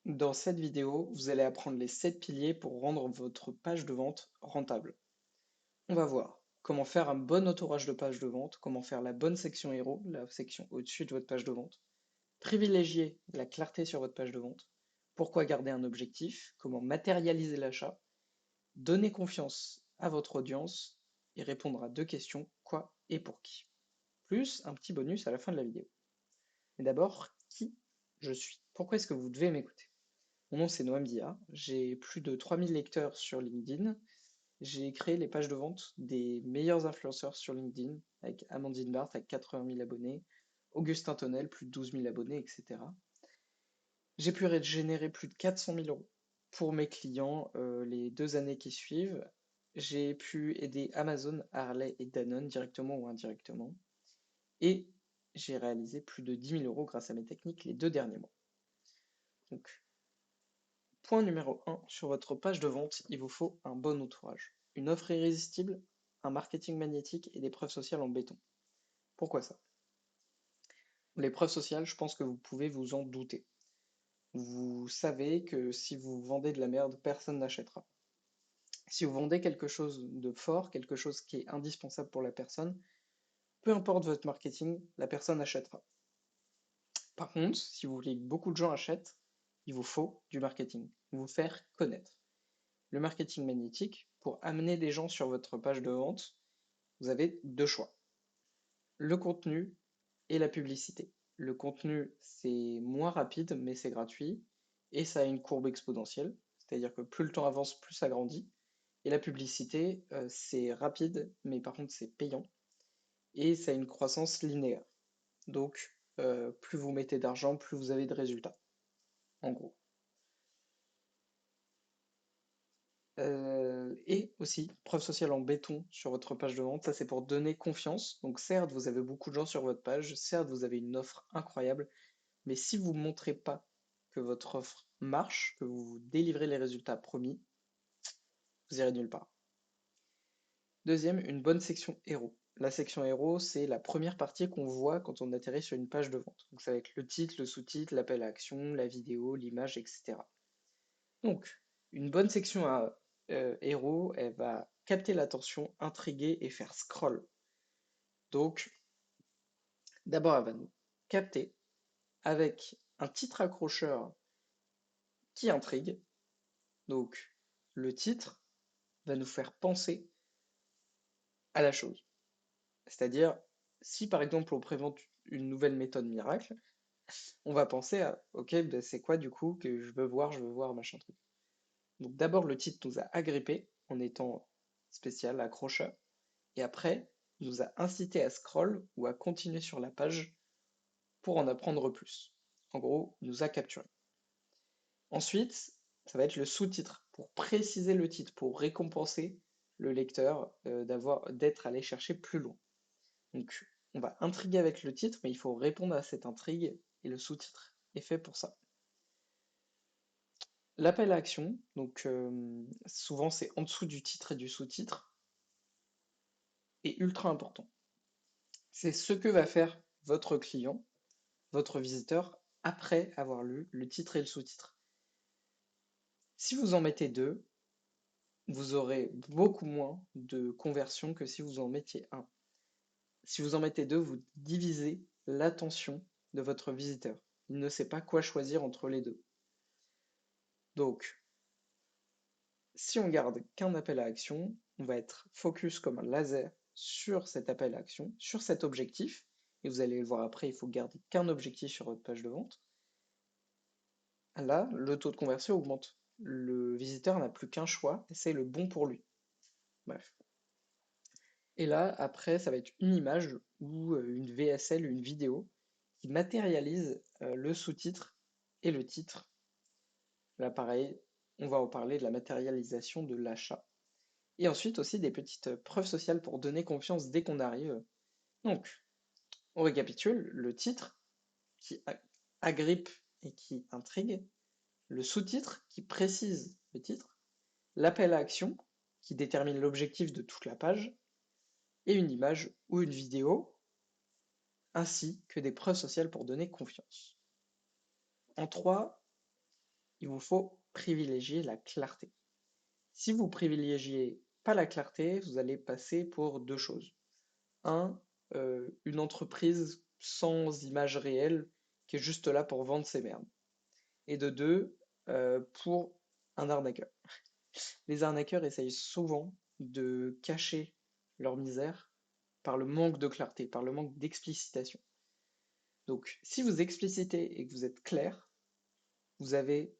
Dans cette vidéo, vous allez apprendre les 7 piliers pour rendre votre page de vente rentable. On va voir comment faire un bon entourage de page de vente, comment faire la bonne section héros, la section au-dessus de votre page de vente, privilégier la clarté sur votre page de vente, pourquoi garder un objectif, comment matérialiser l'achat, donner confiance à votre audience et répondre à deux questions, quoi et pour qui. Plus un petit bonus à la fin de la vidéo. Mais d'abord, qui je suis? Pourquoi est-ce que vous devez m'écouter? Mon nom c'est Noam Dia, j'ai plus de 3000 lecteurs sur LinkedIn, j'ai créé les pages de vente des meilleurs influenceurs sur LinkedIn, avec Amandine Barthes avec 80 000 abonnés, Augustin Tonnel, plus de 12 000 abonnés, etc. J'ai pu générer plus de 400 000 euros pour mes clients les 2 années qui suivent. J'ai pu aider Amazon, Harley et Danone directement ou indirectement. Et j'ai réalisé plus de 10 000 euros grâce à mes techniques les 2 derniers mois. Donc, point numéro 1, sur votre page de vente, il vous faut un bon entourage. Une offre irrésistible, un marketing magnétique et des preuves sociales en béton. Pourquoi ça? Les preuves sociales, je pense que vous pouvez vous en douter. Vous savez que si vous vendez de la merde, personne n'achètera. Si vous vendez quelque chose de fort, quelque chose qui est indispensable pour la personne, peu importe votre marketing, la personne achètera. Par contre, si vous voulez que beaucoup de gens achètent, il vous faut du marketing, vous faire connaître. Le marketing magnétique, pour amener des gens sur votre page de vente, vous avez deux choix. Le contenu et la publicité. Le contenu, c'est moins rapide, mais c'est gratuit, et ça a une courbe exponentielle, c'est-à-dire que plus le temps avance, plus ça grandit. Et la publicité, c'est rapide, mais par contre c'est payant, et ça a une croissance linéaire. Donc, plus vous mettez d'argent, plus vous avez de résultats, en gros. Et aussi, preuve sociale en béton sur votre page de vente, ça c'est pour donner confiance. Donc certes, vous avez beaucoup de gens sur votre page, certes, vous avez une offre incroyable, mais si vous ne montrez pas que votre offre marche, que vous délivrez les résultats promis, vous irez nulle part. Deuxième, une bonne section héros. La section héros, c'est la première partie qu'on voit quand on atterrit sur une page de vente. Donc ça va être le titre, le sous-titre, l'appel à action, la vidéo, l'image, etc. Donc, une bonne section à héros, elle va capter l'attention, intriguer et faire scroll. Donc, d'abord, elle va nous capter avec un titre accrocheur qui intrigue. Donc, le titre va nous faire penser à la chose. C'est-à-dire, si par exemple on présente une nouvelle méthode miracle, on va penser à, ok, ben c'est quoi du coup que je veux voir, machin truc. Donc d'abord le titre nous a agrippé en étant spécial, accrocheur, et après nous a incité à scroll ou à continuer sur la page pour en apprendre plus. En gros, il nous a capturé. Ensuite, ça va être le sous-titre pour préciser le titre, pour récompenser le lecteur d'être allé chercher plus loin. Donc, on va intriguer avec le titre, mais il faut répondre à cette intrigue, et le sous-titre est fait pour ça. L'appel à action, donc souvent c'est en dessous du titre et du sous-titre, est ultra important. C'est ce que va faire votre client, votre visiteur, après avoir lu le titre et le sous-titre. Si vous en mettez deux, vous aurez beaucoup moins de conversion que si vous en mettiez un. Si vous en mettez deux, vous divisez l'attention de votre visiteur. Il ne sait pas quoi choisir entre les deux. Donc, si on garde qu'un appel à action, on va être focus comme un laser sur cet appel à action, sur cet objectif, et vous allez le voir après, il faut garder qu'un objectif sur votre page de vente. Là, le taux de conversion augmente. Le visiteur n'a plus qu'un choix, et c'est le bon pour lui. Bref. Et là, après, ça va être une image ou une VSL, une vidéo, qui matérialise le sous-titre et le titre. Là, pareil, on va en parler de la matérialisation de l'achat. Et ensuite aussi des petites preuves sociales pour donner confiance dès qu'on arrive. Donc, on récapitule, le titre qui agrippe et qui intrigue, le sous-titre qui précise le titre, l'appel à action qui détermine l'objectif de toute la page, et une image ou une vidéo, ainsi que des preuves sociales pour donner confiance. En 3, il vous faut privilégier la clarté. Si vous privilégiez pas la clarté, vous allez passer pour deux choses. Un, une entreprise sans image réelle qui est juste là pour vendre ses merdes. Et de deux, pour un arnaqueur. Les arnaqueurs essayent souvent de cacher leur misère par le manque de clarté, par le manque d'explicitation. Donc, si vous explicitez et que vous êtes clair, vous avez,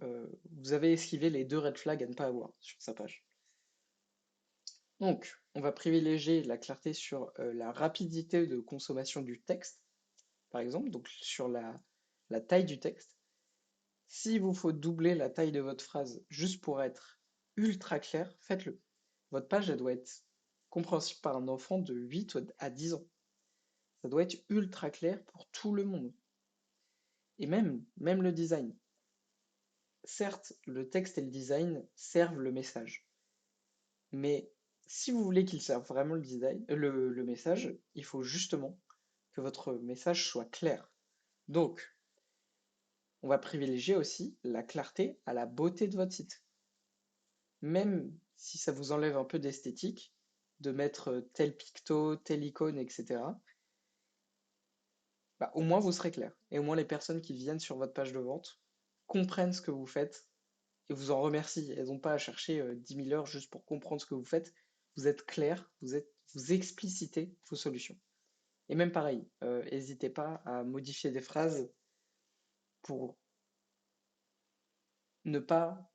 vous avez esquivé les deux red flags à ne pas avoir sur sa page. Donc, on va privilégier la clarté sur la rapidité de consommation du texte, par exemple, donc sur la taille du texte. S'il vous faut doubler la taille de votre phrase juste pour être ultra clair, faites-le. Votre page, elle doit être compréhensible par un enfant de 8 à 10 ans. Ça doit être ultra clair pour tout le monde. Et même le design. Certes, le texte et le design servent le message. Mais si vous voulez qu'il serve vraiment le design, le message, il faut justement que votre message soit clair. Donc, on va privilégier aussi la clarté à la beauté de votre site. Même si ça vous enlève un peu d'esthétique, de mettre tel picto, telle icône, etc., bah, au moins vous serez clair. Et au moins les personnes qui viennent sur votre page de vente comprennent ce que vous faites et vous en remercient. Elles n'ont pas à chercher 10 000 heures juste pour comprendre ce que vous faites. Vous êtes clair, vous explicitez vos solutions. Et même pareil, n'hésitez pas à modifier des phrases pour ne pas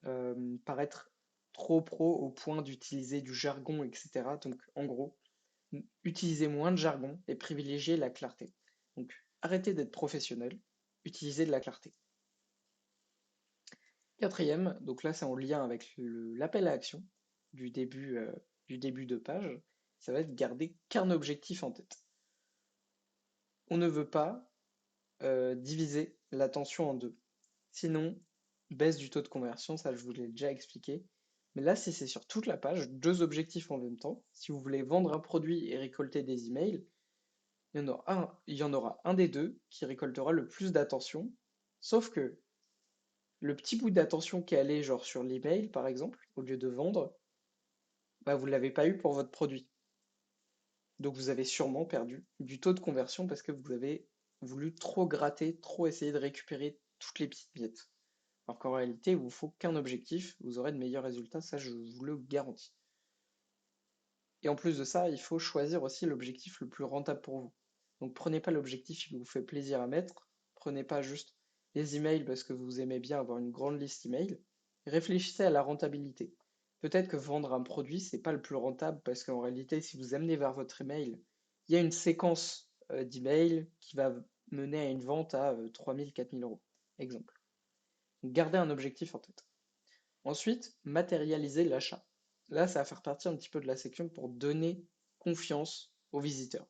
paraître trop pro au point d'utiliser du jargon, etc. Donc en gros, utilisez moins de jargon et privilégiez la clarté. Donc arrêtez d'être professionnel, utilisez de la clarté. Quatrième, donc là c'est en lien avec l'appel à action du début de page, ça va être garder qu'un objectif en tête. On ne veut pas diviser l'attention en deux. Sinon, baisse du taux de conversion, ça je vous l'ai déjà expliqué. Mais là, si c'est sur toute la page, deux objectifs en même temps, si vous voulez vendre un produit et récolter des emails, il y en aura un des deux qui récoltera le plus d'attention, sauf que le petit bout d'attention qui est allé genre sur l'email par exemple, au lieu de vendre, bah, vous ne l'avez pas eu pour votre produit. Donc vous avez sûrement perdu du taux de conversion parce que vous avez voulu trop gratter, trop essayer de récupérer toutes les petites miettes. Alors qu'en réalité, il vous faut qu'un objectif, vous aurez de meilleurs résultats, ça je vous le garantis. Et en plus de ça, il faut choisir aussi l'objectif le plus rentable pour vous. Donc prenez pas l'objectif qui vous fait plaisir à mettre, prenez pas juste les emails parce que vous aimez bien avoir une grande liste email. Réfléchissez à la rentabilité. Peut-être que vendre un produit, c'est pas le plus rentable parce qu'en réalité, si vous amenez vers votre email, il y a une séquence d'emails qui va mener à une vente à 3 000, 4 000 euros. Exemple. Donc, gardez un objectif en tête. Ensuite, matérialiser l'achat. Là, ça va faire partie un petit peu de la section pour donner confiance au visiteur.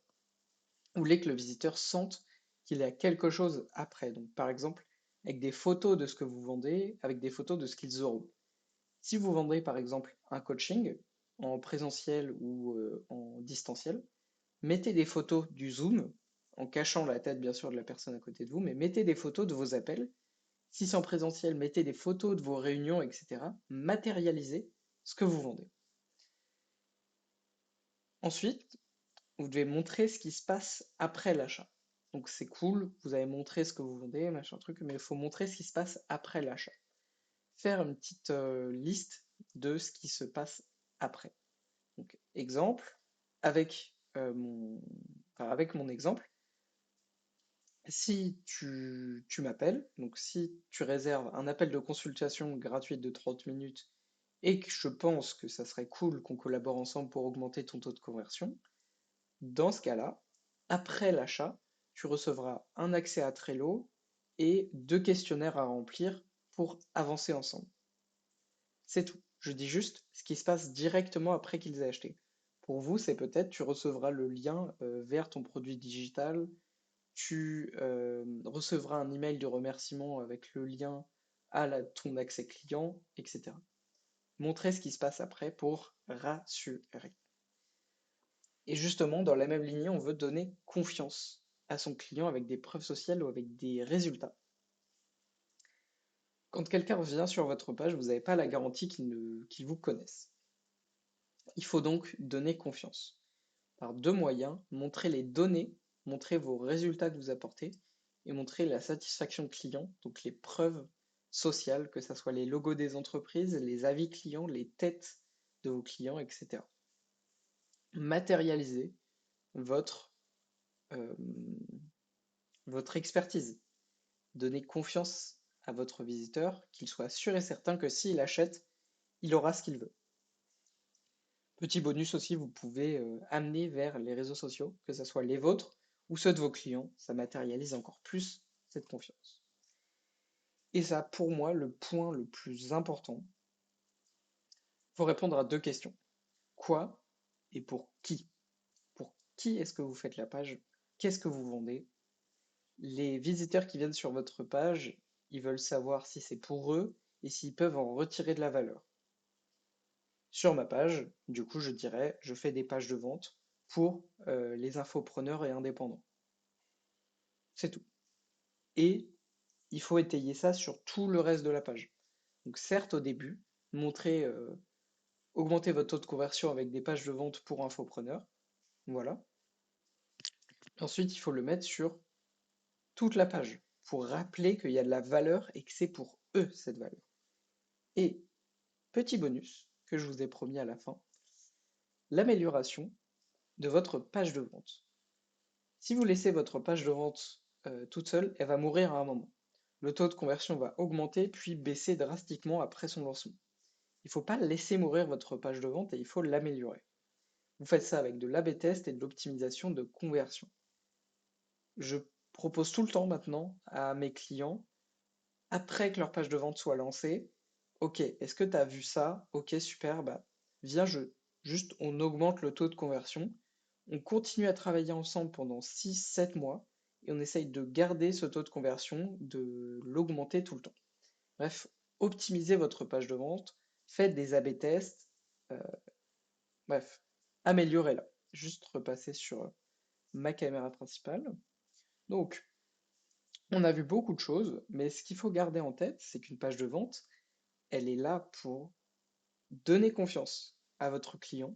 Vous voulez que le visiteur sente qu'il y a quelque chose après. Donc, par exemple, avec des photos de ce que vous vendez, avec des photos de ce qu'ils auront. Si vous vendez, par exemple, un coaching en présentiel ou en distanciel, mettez des photos du Zoom, en cachant la tête, bien sûr, de la personne à côté de vous, mais mettez des photos de vos appels. Si c'est en présentiel, mettez des photos de vos réunions, etc. Matérialisez ce que vous vendez. Ensuite, vous devez montrer ce qui se passe après l'achat. Donc c'est cool, vous avez montré ce que vous vendez, machin truc, mais il faut montrer ce qui se passe après l'achat. Faire une petite liste de ce qui se passe après. Donc exemple, avec, avec mon exemple, si tu m'appelles, donc si tu réserves un appel de consultation gratuite de 30 minutes et que je pense que ça serait cool qu'on collabore ensemble pour augmenter ton taux de conversion, dans ce cas-là, après l'achat, tu recevras un accès à Trello et deux questionnaires à remplir pour avancer ensemble. C'est tout. Je dis juste ce qui se passe directement après qu'ils aient acheté. Pour vous, c'est peut-être tu recevras le lien vers ton produit digital, tu recevras un email de remerciement avec le lien à ton accès client, etc. Montrez ce qui se passe après pour rassurer. Et justement, dans la même lignée, on veut donner confiance à son client avec des preuves sociales ou avec des résultats. Quand quelqu'un vient sur votre page, vous n'avez pas la garantie qu'il vous connaisse. Il faut donc donner confiance. Par deux moyens, montrer les données, montrer vos résultats que vous apportez et montrer la satisfaction client, donc les preuves sociales, que ce soit les logos des entreprises, les avis clients, les têtes de vos clients, etc. Matérialiser votre, euh, votre expertise. Donnez confiance à votre visiteur, qu'il soit sûr et certain que s'il achète, il aura ce qu'il veut. Petit bonus aussi, vous pouvez amener vers les réseaux sociaux, que ce soit les vôtres ou ceux de vos clients. Ça matérialise encore plus cette confiance. Et ça, pour moi, le point le plus important, il faut répondre à deux questions. Quoi et pour qui? Pour qui est-ce que vous faites la page? Qu'est-ce que vous vendez? Les visiteurs qui viennent sur votre page, ils veulent savoir si c'est pour eux et s'ils peuvent en retirer de la valeur. Sur ma page, du coup, je dirais, je fais des pages de vente pour les infopreneurs et indépendants. C'est tout. Et il faut étayer ça sur tout le reste de la page. Donc certes, au début, montrer, augmenter votre taux de conversion avec des pages de vente pour infopreneurs. Voilà. Ensuite, il faut le mettre sur toute la page pour rappeler qu'il y a de la valeur et que c'est pour eux cette valeur. Et petit bonus que je vous ai promis à la fin, l'amélioration de votre page de vente. Si vous laissez votre page de vente toute seule, elle va mourir à un moment. Le taux de conversion va augmenter puis baisser drastiquement après son lancement. Il ne faut pas laisser mourir votre page de vente et il faut l'améliorer. Vous faites ça avec de l'A/B test et de l'optimisation de conversion. Je propose tout le temps maintenant à mes clients, après que leur page de vente soit lancée, ok, est-ce que tu as vu ça? Ok, super, bah viens, juste on augmente le taux de conversion, on continue à travailler ensemble pendant 6, 7 mois et on essaye de garder ce taux de conversion, de l'augmenter tout le temps. Bref, optimisez votre page de vente, faites des A/B tests, euh, bref, améliorez-la. Juste repasser sur ma caméra principale. Donc, on a vu beaucoup de choses, mais ce qu'il faut garder en tête, c'est qu'une page de vente, elle est là pour donner confiance à votre client,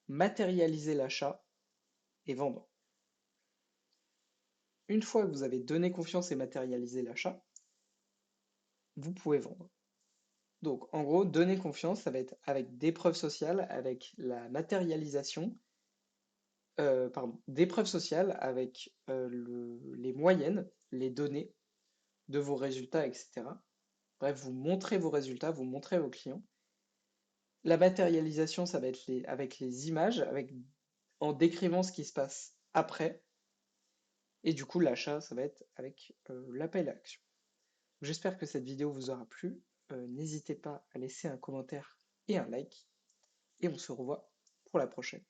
matérialiser l'achat et vendre. Une fois que vous avez donné confiance et matérialisé l'achat, vous pouvez vendre. Donc, en gros, donner confiance, ça va être avec des preuves sociales, avec la matérialisation, pardon, des preuves sociales avec les moyennes, les données de vos résultats, etc. Bref, vous montrez vos résultats, vous montrez vos clients. La matérialisation, ça va être avec les images, en décrivant ce qui se passe après. Et du coup, l'achat, ça va être avec l'appel à l'action. J'espère que cette vidéo vous aura plu. N'hésitez pas à laisser un commentaire et un like. Et on se revoit pour la prochaine.